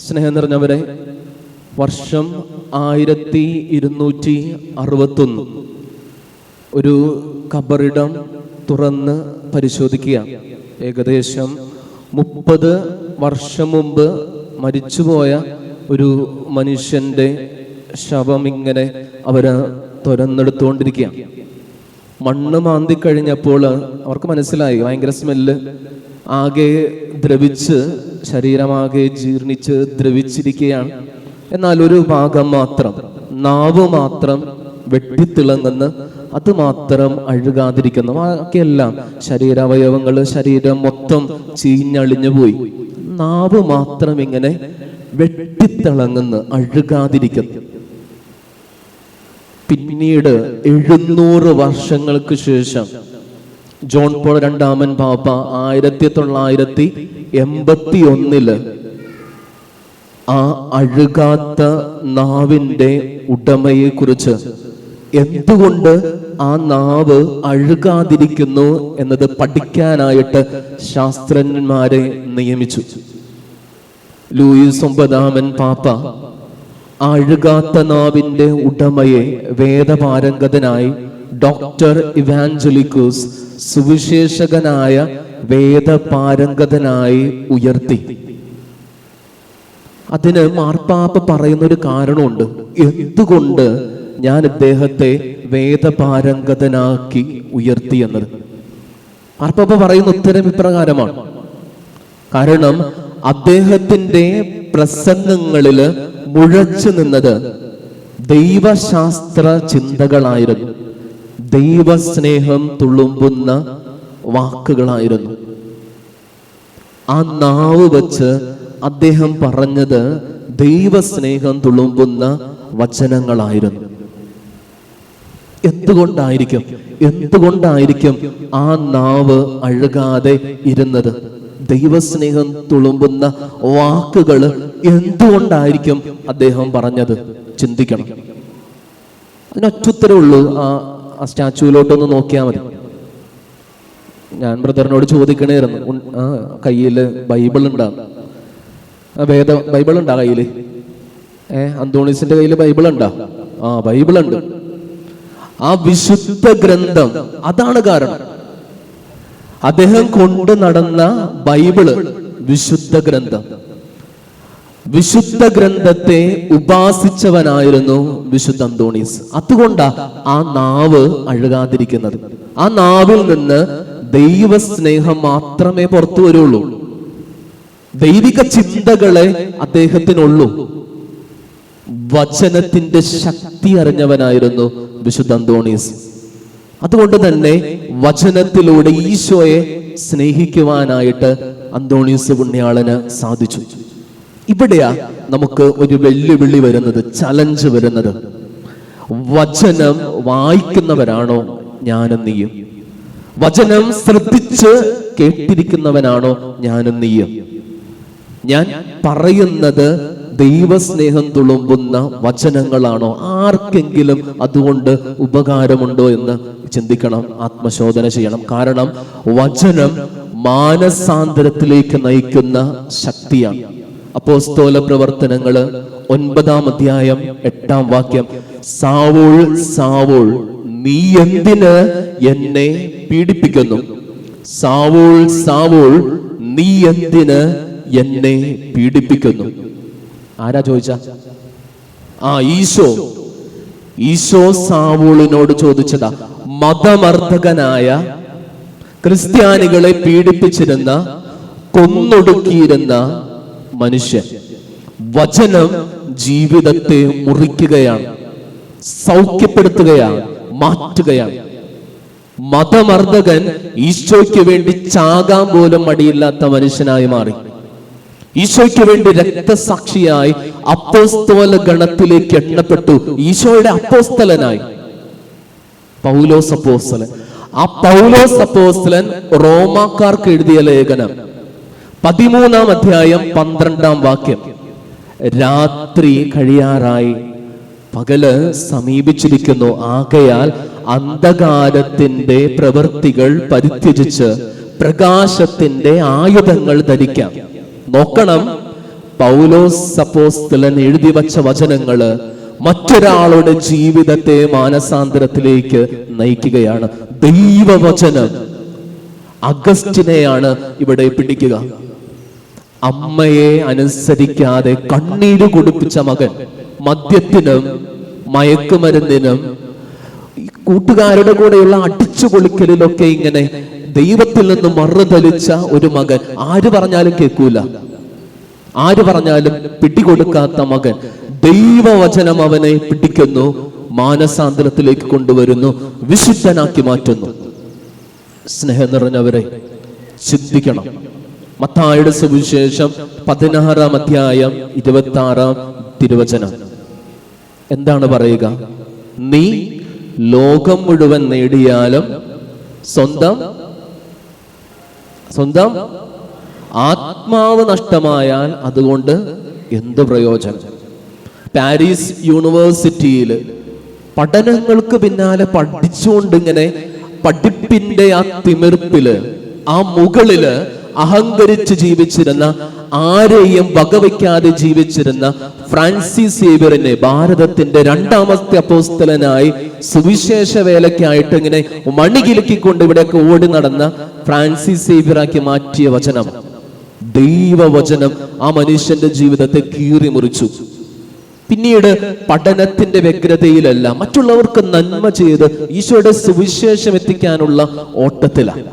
സ്നേഹം നിറഞ്ഞവരെ, വർഷം 1261 ഒരു ഖബറിടം തുറന്ന് പരിശോധിക്കുക. ഏകദേശം 30 വർഷം മുമ്പ് മരിച്ചുപോയ ഒരു മനുഷ്യന്റെ ശവം ഇങ്ങനെ അവര് തുറന്നെടുത്തുകൊണ്ടിരിക്കുക. മണ്ണ് മാന്തി കഴിഞ്ഞപ്പോൾ അവർക്ക് മനസ്സിലായി, ഭയങ്കര സ്മെല്ല്, ആകെ ദ്രവിച്ച്, ശരീരമാകെ ജീർണിച്ച് ദ്രവിച്ചിരിക്കുകയാണ്. എന്നാൽ ഒരു ഭാഗം മാത്രം, നാവ് മാത്രം വെട്ടിത്തിളങ്ങുന്ന, അത് മാത്രം അഴുകാതിരിക്കുന്നു. ബാക്കിയെല്ലാം ശരീരാവയവങ്ങൾ, ശരീരം മൊത്തം ചീഞ്ഞളിഞ്ഞു പോയി. നാവ് മാത്രം ഇങ്ങനെ വെട്ടിത്തിളങ്ങുന്ന, അഴുകാതിരിക്കുന്നു. പിന്നീട് 700 വർഷങ്ങൾക്ക് ശേഷം ജോൺ പോൾ രണ്ടാമൻ പാപ്പ 1981 ആ അഴുകാത്ത നാവിന്റെ ഉടമയെ കുറിച്ച്, എന്തുകൊണ്ട് ആ നാവ് അഴുകാതിരിക്കുന്നു എന്നത് പഠിക്കാനായിട്ട് ശാസ്ത്രജ്ഞന്മാരെ നിയമിച്ചു. ലൂയിസ് 9 പാപ്പ അഴുകാത്ത നാവിന്റെ ഉടമയെ വേദപാരംഗതനായി ഡോക്ടർ ഇവാഞ്ചലിക്കൂസ്, സുവിശേഷകനായ വേദപാരംഗതനായി ഉയർത്തി. അതിന് മാർപ്പാപ്പ പറയുന്നൊരു കാരണമുണ്ട്, എന്തുകൊണ്ട് ഞാൻ ഇദ്ദേഹത്തെ വേദപാരംഗതനാക്കി ഉയർത്തി എന്നത്. മാർപ്പാപ്പ പറയുന്ന ഉത്തരം ഇപ്രകാരമാണ്: കാരണം അദ്ദേഹത്തിന്റെ പ്രസംഗങ്ങളില് മുഴച്ചു നിന്നത് ദൈവശാസ്ത്ര ചിന്തകളായിരുന്നു, ദൈവസ്നേഹം തുളുമ്പുന്ന വാക്കുകളായിരുന്നു. ആ നാവ് വച്ച് അദ്ദേഹം പറഞ്ഞത് ദൈവസ്നേഹം തുളുമ്പുന്ന വചനങ്ങളായിരുന്നു. എന്തുകൊണ്ടായിരിക്കും ആ നാവ് അഴുകാതെ ഇരുന്നത്? ദൈവസ്നേഹം തുളുമ്പുന്ന വാക്കുകൾ എന്തുകൊണ്ടായിരിക്കും അദ്ദേഹം പറഞ്ഞത്? ചിന്തിക്കണം. അതിനൊറ്റുത്തരേ ഉള്ളൂ. ആ സ്റ്റാച്യൂലോട്ടൊന്ന് നോക്കിയാൽ മതി. ഞാൻ ബ്രദറിനോട് ചോദിക്കണേയിരുന്നു, കയ്യില് ബൈബിൾ ഉണ്ടാകും, ബൈബിൾ ഉണ്ടാ കയ്യില്? അന്തോണീസിന്റെ കയ്യില് ബൈബിൾ ഉണ്ടാ? ബൈബിൾ ഉണ്ട്. ആ വിശുദ്ധ ഗ്രന്ഥം, അതാണ് കാരണം. അദ്ദേഹം കൊണ്ടു നടന്ന ബൈബിള് വിശുദ്ധ ഗ്രന്ഥം. വിശുദ്ധ ഗ്രന്ഥത്തെ ഉപാസിച്ചവനായിരുന്നു വിശുദ്ധ അന്തോണീസ്. അതുകൊണ്ടാ ആ നാവ് അഴുകാതിരിക്കുന്നത്. ആ നാവിൽ നിന്ന് ദൈവസ്നേഹം മാത്രമേ പുറത്തു വരുള്ളൂ. ദൈവിക ചിന്തകളെ അദ്ദേഹത്തിനുള്ളൂ. വചനത്തിന്റെ ശക്തി അറിഞ്ഞവനായിരുന്നു വിശുദ്ധ അന്തോണീസ്. അതുകൊണ്ട് തന്നെ വചനത്തിലൂടെ ഈശോയെ സ്നേഹിക്കുവാനായിട്ട് അന്തോണീസ് പുണ്യാളന് സാധിച്ചു. ഇവിടെയാ നമുക്ക് ഒരു വെല്ലുവിളി വരുന്നത്, ചലഞ്ച് വരുന്നത്. വചനം വായിക്കുന്നവരാണോ ഞാനും നീയും? വചനം ശ്രദ്ധിച്ച് കേട്ടിരിക്കുന്നവനാണോ ഞാനും നീയും? ഞാൻ പറയുന്നത് ദൈവസ്നേഹം തുളുമ്പുന്ന വചനങ്ങളാണോ? ആർക്കെങ്കിലും അതുകൊണ്ട് ഉപകാരമുണ്ടോ എന്ന് ചിന്തിക്കണം, ആത്മശോധന ചെയ്യണം. കാരണം വചനം മാനസാന്തരത്തിലേക്ക് നയിക്കുന്ന ശക്തിയാണ്. അപ്പോസ്തല പ്രവർത്തനങ്ങള് 9 അധ്യായം 8 വാക്യം: സാവൂൾ സാവൂൾ, നീ എന്തിന് എന്നെ പീഡിപ്പിക്കുന്നു? സാവൂൾ സാവൂൾ, നീ എന്തിന് എന്നെ പീഡിപ്പിക്കുന്നു? ആരാ ചോദിച്ച? ഈശോ സാവൂളിനോട് ചോദിച്ചതാ. മതമർദ്ദകനായ, ക്രിസ്ത്യാനികളെ പീഡിപ്പിച്ചിരുന്ന, കൊന്നൊടുക്കിയിരുന്ന മനുഷ്യൻ. വചനം ജീവിതത്തെ മുറിക്കുകയാണ്, സൗഖ്യപ്പെടുത്തുകയാണ്, മാറ്റുകയാണ്. മതമർദ്ദകൻ ഈശോയ്ക്ക് വേണ്ടി ചാകാൻ പോലും മടിയില്ലാത്ത മനുഷ്യനായി മാറി. ഈശോയ്ക്ക് വേണ്ടി രക്തസാക്ഷിയായി അപ്പോസ്തല ഗണത്തിലേക്ക് എണ്ണപ്പെട്ടു. ഈശോയുടെ അപ്പോസ്തലനായി പൗലോസ് അപ്പോസ്തലൻ. ആ പൗലോസ് അപ്പോസ്തലൻ റോമാക്കാർക്ക് എഴുതിയ ലേഖനം 13 അധ്യായം 12 വാക്യം: രാത്രി കഴിയാറായി, പകല് സമീപിച്ചിരിക്കുന്നു. ആകയാൽ അന്ധകാരത്തിന്റെ പ്രവൃത്തികൾ പരിത്യജിച്ച് പ്രകാശത്തിന്റെ ആയുധങ്ങൾ ധരിക്കാം. നോക്കണം, പൗലോസ് അപ്പോസ്തലൻ എഴുതി വച്ച വചനങ്ങള് മറ്റൊരാളുടെ ജീവിതത്തെ മാനസാന്തരത്തിലേക്ക് നയിക്കുകയാണ്. ദൈവവചനം അഗസ്റ്റിനെയാണ് ഇവിടെ പിടിക്കുക. അമ്മയെ അനുസരിക്കാതെ കണ്ണീര് കുടിപ്പിച്ച മകൻ, മദ്യത്തിനും മയക്കുമരുന്നിനും കൂട്ടുകാരുടെ കൂടെയുള്ള അടിച്ചുപൊളിക്കലിലൊക്കെ ഇങ്ങനെ ദൈവത്തിൽ നിന്ന് മറുതലിച്ച ഒരു മകൻ, ആര് പറഞ്ഞാലും കേൾക്കൂല, ആര് പറഞ്ഞാലും പിടികൊടുക്കാത്ത മകൻ, ദൈവവചനം അവനെ പിടിക്കുന്നു, മാനസാന്തരത്തിലേക്ക് കൊണ്ടുവരുന്നു, വിശുദ്ധനാക്കി മാറ്റുന്നു. സ്നേഹം നിറഞ്ഞവരെ, ചിന്തിക്കണം. മത്തായിയുടെ സുവിശേഷം 16-ാം അധ്യായം 26-ാം തിരുവചനം എന്താണ് പറയുക? നീ ലോകം മുഴുവൻ നേടിയാലും സ്വന്തം ആത്മാവ് നഷ്ടമായാൽ അതുകൊണ്ട് എന്ത് പ്രയോജനം? പാരീസ് യൂണിവേഴ്സിറ്റിയിൽ പഠനങ്ങൾക്ക് പിന്നാലെ പഠിച്ചുകൊണ്ട് ഇങ്ങനെ പഠിപ്പിന്റെ ആ തിമിർപ്പില്, ആ മുകളില് അഹങ്കരിച്ച് ജീവിച്ചിരുന്ന, ആരെയും വകവയ്ക്കാതെ ജീവിച്ചിരുന്ന ഫ്രാൻസിസ് സേവ്യറിനെ ഭാരതത്തിന്റെ 2ാമത്തെ അപ്പോസ്തലനായി സുവിശേഷ വേലയ്ക്കായിട്ട് ഇങ്ങനെ മണികിലുക്കിക്കൊണ്ട് ഇവിടെയൊക്കെ ഓടി നടന്ന ഫ്രാൻസിസ് സേവ്യറാക്കി മാറ്റിയ വചനം, ദൈവവചനം ആ മനുഷ്യന്റെ ജീവിതത്തെ കീറി മുറിച്ചു. പിന്നീട് പഠനത്തിന്റെ വ്യഗ്രതയിലല്ല, മറ്റുള്ളവർക്ക് നന്മ ചെയ്ത് ഈശോയുടെ സുവിശേഷം എത്തിക്കാനുള്ള ഓട്ടത്തിലാണ്.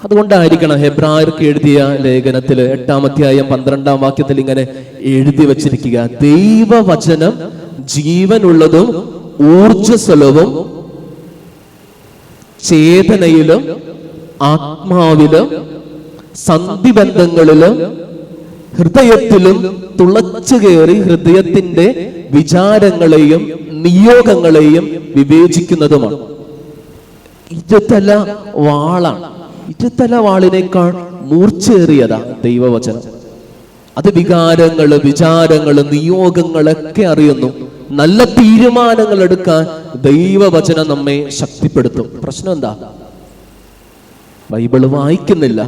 അതുകൊണ്ടായിരിക്കണം ഹെബ്രായർക്ക് എഴുതിയ ലേഖനത്തിൽ 8-ാം അധ്യായം 12-ാം വാക്യത്തിൽ ഇങ്ങനെ എഴുതി വച്ചിരിക്കുക: ദൈവവചനം ജീവനുള്ളതും ഊർജ്ജസ്വലവും ചേതനയിലും ആത്മാവിലും സന്ധിബന്ധങ്ങളിലും ഹൃദയത്തിലും തുളച്ചു കയറി ഹൃദയത്തിന്റെ വിചാരങ്ങളെയും നിയോഗങ്ങളെയും വിവേചിക്കുന്നതുമാണ്. ഇരുതല വാളാണ്. ഇരുതല വാളിനേക്കാൾ മൂർച്ചേറിയതാ ദൈവവചനം. അത് വികാരങ്ങള്, വിചാരങ്ങള്, നിയോഗങ്ങളൊക്കെ അറിയുന്നു. നല്ല തീരുമാനങ്ങൾ എടുക്കാൻ ദൈവവചനം നമ്മെ ശക്തിപ്പെടുത്തും. പ്രശ്നം എന്താ? ബൈബിള് വായിക്കുന്നില്ല.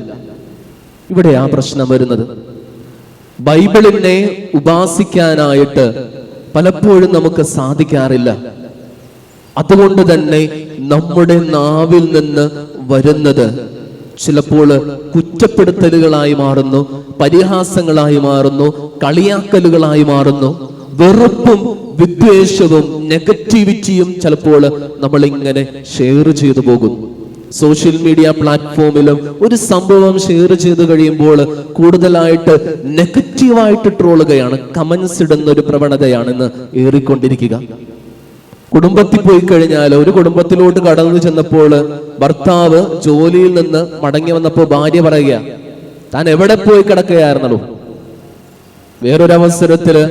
ഇവിടെയാ പ്രശ്നം വരുന്നത്. ബൈബിളിനെ ഉപാസിക്കാനായിട്ട് പലപ്പോഴും നമുക്ക് സാധിക്കാറില്ല. അതുകൊണ്ട് തന്നെ നമ്മുടെ നാവിൽ നിന്ന് വരുന്നത് ചിലപ്പോൾ കുറ്റപ്പെടുത്തലുകളായി മാറുന്നു, പരിഹാസങ്ങളായി മാറുന്നു, കളിയാക്കലുകളായി മാറുന്നു. വെറുപ്പും വിദ്വേഷവും നെഗറ്റിവിറ്റിയും ചിലപ്പോൾ നമ്മൾ ഇങ്ങനെ ഷെയർ ചെയ്തു പോകുന്നു. സോഷ്യൽ മീഡിയ പ്ലാറ്റ്ഫോമിലും ഒരു സംഭവം ഷെയർ ചെയ്ത് കഴിയുമ്പോൾ കൂടുതലായിട്ട് നെഗറ്റീവായിട്ട് ട്രോളുകയാണ്, കമന്റ്സ് ഇടുന്ന ഒരു പ്രവണതയാണ് ഇന്ന് ഏറിക്കൊണ്ടിരിക്കുക. കുടുംബത്തിൽ പോയി കഴിഞ്ഞാൽ, ഒരു കുടുംബത്തിലോട്ട് കടന്നു ചെന്നപ്പോൾ ഭർത്താവ് ജോലിയിൽ നിന്ന് മടങ്ങി വന്നപ്പോൾ ഭാര്യ പറയുക, താൻ എവിടെ പോയി കിടക്കുകയായിരുന്നല്ലോ. വേറൊരവസരത്തില്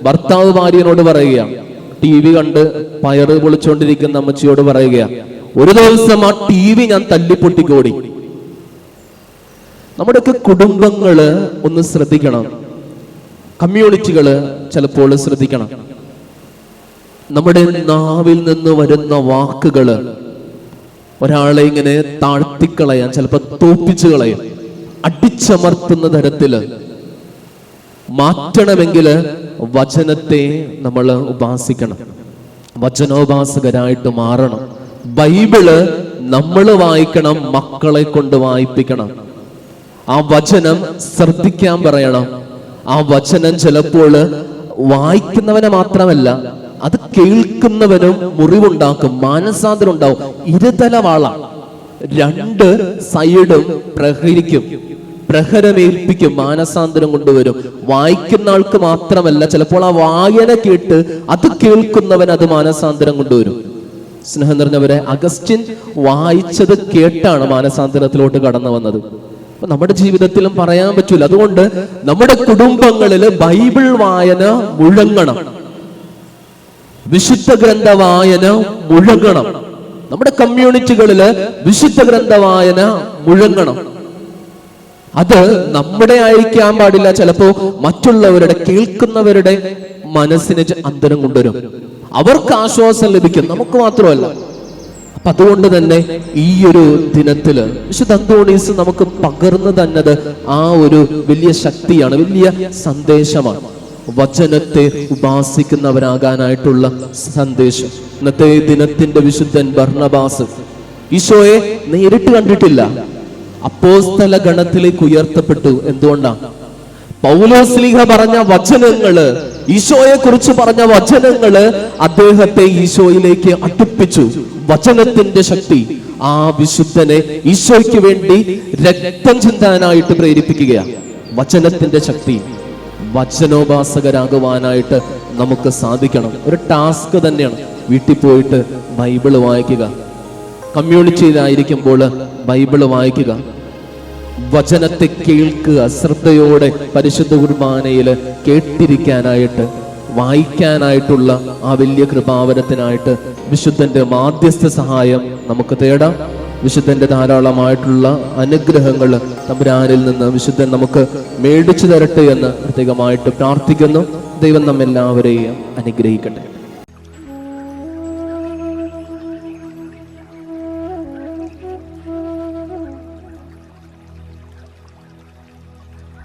ഭർത്താവ് ഭാര്യനോട് പറയുക, TV കണ്ട് പയറ് പൊളിച്ചോണ്ടിരിക്കുന്ന അമ്മച്ചിയോട് പറയുക, ഒരു ദിവസം ആ TV ഞാൻ തല്ലിപ്പൊട്ടിക്കോടി. നമ്മുടെയൊക്കെ കുടുംബങ്ങള് ഒന്ന് ശ്രദ്ധിക്കണം, കമ്മ്യൂണിറ്റികള് ചിലപ്പോൾ ശ്രദ്ധിക്കണം. നമ്മുടെ നാവിൽ നിന്ന് വരുന്ന വാക്കുകള് ഒരാളെ ഇങ്ങനെ താഴ്ത്തിക്കളയാൻ, ചിലപ്പോൾ തോപ്പിച്ചു കളയും, അടിച്ചമർത്തുന്ന തരത്തില് മാറ്റണമെങ്കിൽ വചനത്തെ നമ്മൾ ഉപാസിക്കണം, വചനോപാസകരായിട്ട് മാറണം. ബൈബിള് നമ്മൾ വായിക്കണം, മക്കളെ കൊണ്ട് വായിപ്പിക്കണം. ആ വചനം ശ്രദ്ധിക്കാൻ പറയണം. ആ വചനം ചിലപ്പോൾ വായിക്കുന്നവനെ മാത്രമല്ല, അത് കേൾക്കുന്നവനും മുറിവുണ്ടാക്കും, മാനസാന്തരം ഉണ്ടാവും. ഇരുതല വാളാണ്. 2 സൈഡും പ്രഹരിക്കും, പ്രഹരമേൽപ്പിക്കും, മാനസാന്തരം കൊണ്ടുവരും. വായിക്കുന്ന ആൾക്ക് മാത്രമല്ല, ചിലപ്പോൾ ആ വായന കേട്ട് അത് കേൾക്കുന്നവൻ അത് മാനസാന്തരം കൊണ്ടുവരും. സ്നേഹം നിറഞ്ഞവരെ, അഗസ്റ്റിൻ വായിച്ചത് കേട്ടാണ് മാനസാന്തരത്തിലോട്ട് കടന്നു വന്നത്. അപ്പൊ നമ്മുടെ ജീവിതത്തിലും പറയാൻ പറ്റൂല. അതുകൊണ്ട് നമ്മുടെ കുടുംബങ്ങളിൽ ബൈബിൾ വായന മുഴങ്ങണം, വിശുദ്ധ ഗ്രന്ഥ വായന മുഴങ്ങണം. നമ്മുടെ കമ്മ്യൂണിറ്റികളില് വിശുദ്ധ ഗ്രന്ഥ വായന മുഴങ്ങണം. അത് നമ്മുടെ അയക്കാൻ പാടില്ല, ചിലപ്പോ മറ്റുള്ളവരുടെ, കേൾക്കുന്നവരുടെ മനസ്സിന് അന്തരം കൊണ്ടുവരും. അവർക്ക് ആശ്വാസം ലഭിക്കും, നമുക്ക് മാത്രമല്ല. അതുകൊണ്ട് തന്നെ ഈ ഒരു ദിനത്തില് വിശുദ്ധ അന്തോണീസ് നമുക്ക് പകർന്നു തന്നത് ആ ഒരു വലിയ ശക്തിയാണ്, വലിയ സന്ദേശമാണ്. വചനത്തെ ഉപാസിക്കുന്നവരാകാനായിട്ടുള്ള സന്ദേശം. ഇന്നത്തെ ദിനത്തിന്റെ വിശുദ്ധൻ ബർന്നബാസ് ഈശോയെ നേരിട്ട് കണ്ടിട്ടില്ല, അപ്പോസ്തല ഗണത്തിലേക്ക് ഉയർത്തപ്പെട്ടു. എന്തുകൊണ്ടാണ്? പൗലോസ്ലീഹ പറഞ്ഞ വചനങ്ങള്, ഈശോയെ കുറിച്ച് പറഞ്ഞ വചനങ്ങള് അദ്ദേഹത്തെ ഈശോയിലേക്ക് അടുപ്പിച്ചു. വചനത്തിന്റെ ശക്തി ആ വിശുദ്ധനെ ഈശോയ്ക്ക് വേണ്ടി രക്തം ചിന്താനായിട്ട് പ്രേരിപ്പിക്കുകയാണ്. വചനത്തിന്റെ ശക്തി. വചനോപാസകരാകുവാനായിട്ട് നമുക്ക് സാധിക്കണം. ഒരു ടാസ്ക് തന്നെയാണ്. വീട്ടിൽ പോയിട്ട് ബൈബിള് വായിക്കുക, കമ്മ്യൂണിറ്റിയിലായിരിക്കുമ്പോൾ ബൈബിള് വായിക്കുക, വചനത്തെ കേൾക്കുക, ശ്രദ്ധയോടെ പരിശുദ്ധ കുർബാനയിൽ കേട്ടിരിക്കാനായിട്ട്, വായിക്കാനായിട്ടുള്ള ആ വലിയ കൃപാവരത്തിനായിട്ട് വിശുദ്ധന്റെ മാധ്യസ്ഥ സഹായം നമുക്ക് തേടാം. വിശുദ്ധന്റെ ധാരാളമായിട്ടുള്ള അനുഗ്രഹങ്ങൾ തമ്പുരാനിൽ നിന്ന് വിശുദ്ധൻ നമുക്ക് മേടിച്ചു തരട്ടെ എന്ന് പ്രത്യേകമായിട്ട് പ്രാർത്ഥിക്കുന്നു. ദൈവം നമ്മെല്ലാവരെയും അനുഗ്രഹിക്കട്ടെ.